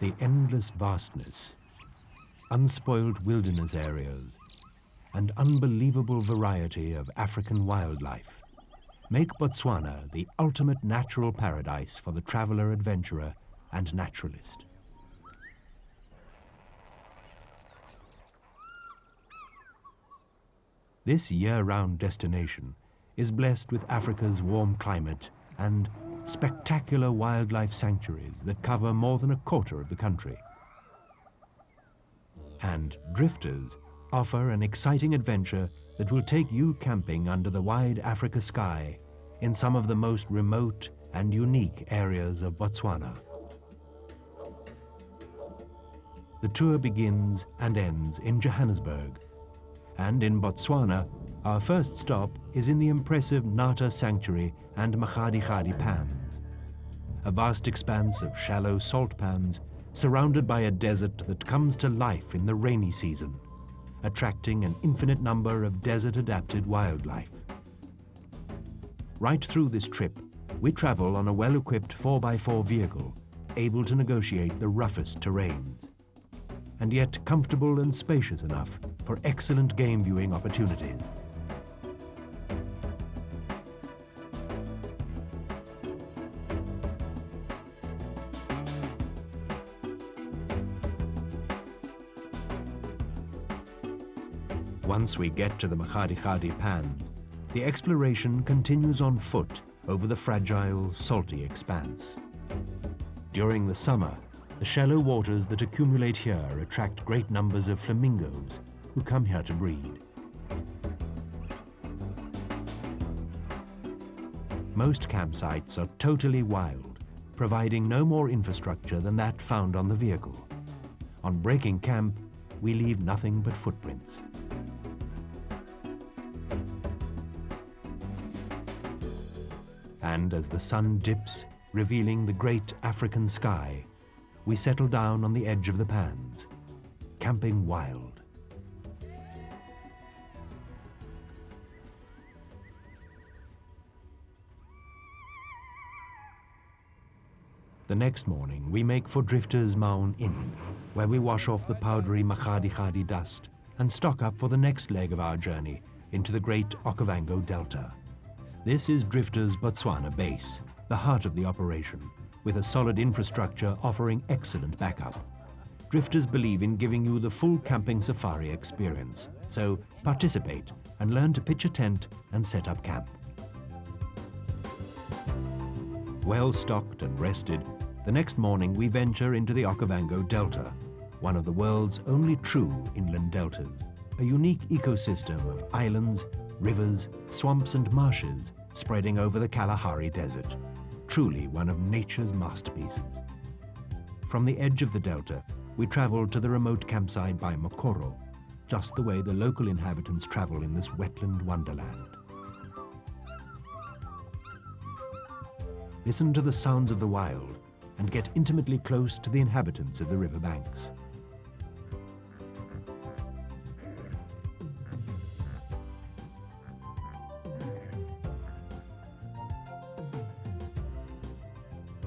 The endless vastness, unspoiled wilderness areas, and unbelievable variety of African wildlife make Botswana the ultimate natural paradise for the traveler, adventurer, and naturalist. This year-round destination is blessed with Africa's warm climate and spectacular wildlife sanctuaries that cover more than a quarter of the country. And drifters offer an exciting adventure that will take you camping under the wide Africa sky in some of the most remote and unique areas of Botswana. The tour begins and ends in Johannesburg, and in Botswana, our first stop is in the impressive Nata Sanctuary and Makgadikgadi pans, a vast expanse of shallow salt pans surrounded by a desert that comes to life in the rainy season, attracting an infinite number of desert-adapted wildlife. Right through this trip, we travel on a well-equipped 4x4 vehicle, able to negotiate the roughest terrains, and yet comfortable and spacious enough for excellent game viewing opportunities. Once we get to the Makgadikgadi pans, the exploration continues on foot over the fragile, salty expanse. During the summer, the shallow waters that accumulate here attract great numbers of flamingos who come here to breed. Most campsites are totally wild, providing no more infrastructure than that found on the vehicle. On breaking camp, we leave nothing but footprints. And as the sun dips, revealing the great African sky, we settle down on the edge of the pans, camping wild. The next morning, we make for Drifters Maun Inn, where we wash off the powdery Makgadikgadi dust and stock up for the next leg of our journey into the great Okavango Delta. This is Drifters Botswana base, the heart of the operation, with a solid infrastructure offering excellent backup. Drifters believe in giving you the full camping safari experience, so participate and learn to pitch a tent and set up camp. Well stocked and rested, the next morning we venture into the Okavango Delta, one of the world's only true inland deltas, a unique ecosystem of islands, rivers, swamps and marshes spreading over the Kalahari Desert, truly one of nature's masterpieces. From the edge of the delta, we travel to the remote campsite by Mokoro, just the way the local inhabitants travel in this wetland wonderland. Listen to the sounds of the wild and get intimately close to the inhabitants of the riverbanks.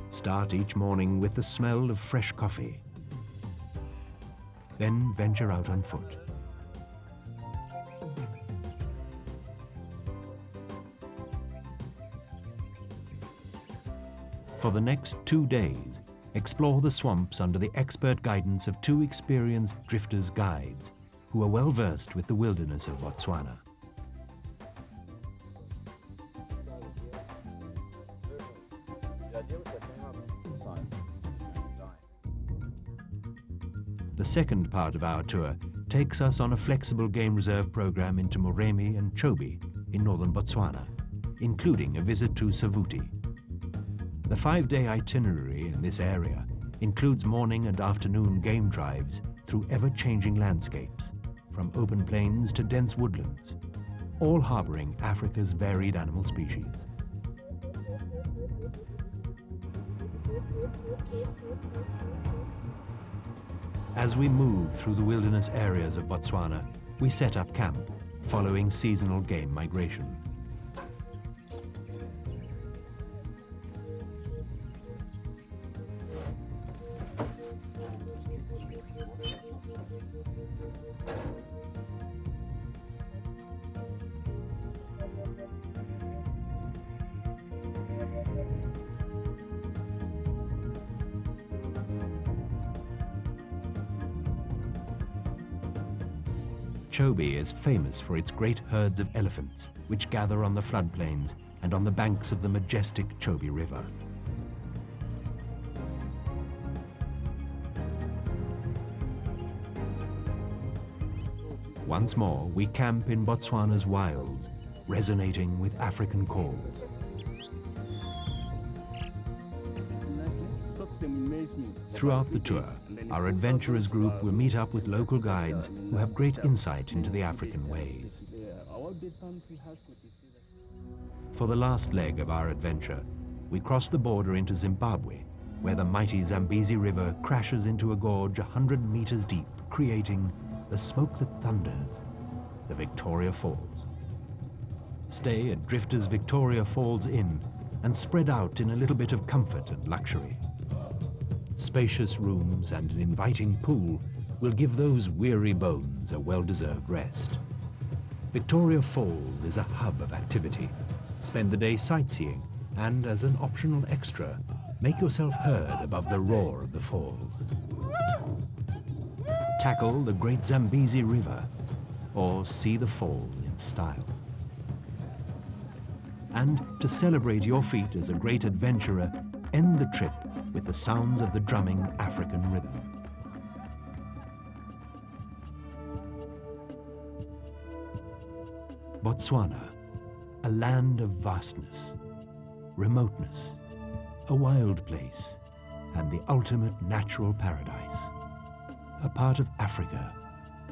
Start each morning with the smell of fresh coffee. Then venture out on foot. For the next 2 days, explore the swamps under the expert guidance of 2 experienced drifters guides who are well versed with the wilderness of Botswana. The second part of our tour takes us on a flexible game reserve program into Moremi and Chobe in northern Botswana, including a visit to Savuti. The 5-day itinerary in this area includes morning and afternoon game drives through ever-changing landscapes, from open plains to dense woodlands, all harboring Africa's varied animal species. As we move through the wilderness areas of Botswana, we set up camp, following seasonal game migration. Chobe is famous for its great herds of elephants, which gather on the floodplains and on the banks of the majestic Chobe River. Once more, we camp in Botswana's wilds, resonating with African calls. Throughout the tour, our adventurers group will meet up with local guides who have great insight into the African ways. For the last leg of our adventure, we cross the border into Zimbabwe, where the mighty Zambezi River crashes into a gorge 100 meters deep, creating the smoke that thunders, the Victoria Falls. Stay at Drifters Victoria Falls Inn and spread out in a little bit of comfort and luxury. Spacious rooms and an inviting pool will give those weary bones a well-deserved rest. Victoria Falls is a hub of activity. Spend the day sightseeing, and as an optional extra, make yourself heard above the roar of the falls. Tackle the Great Zambezi River, or see the falls in style. And to celebrate your feat as a great adventurer, end the trip with the sounds of the drumming African rhythm. Botswana, a land of vastness, remoteness, a wild place, and the ultimate natural paradise. A part of Africa,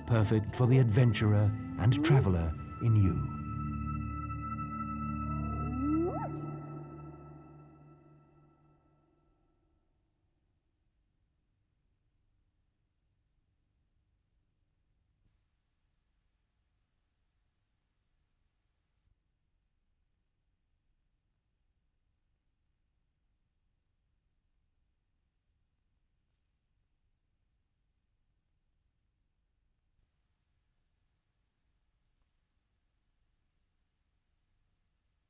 perfect for the adventurer and traveler in you.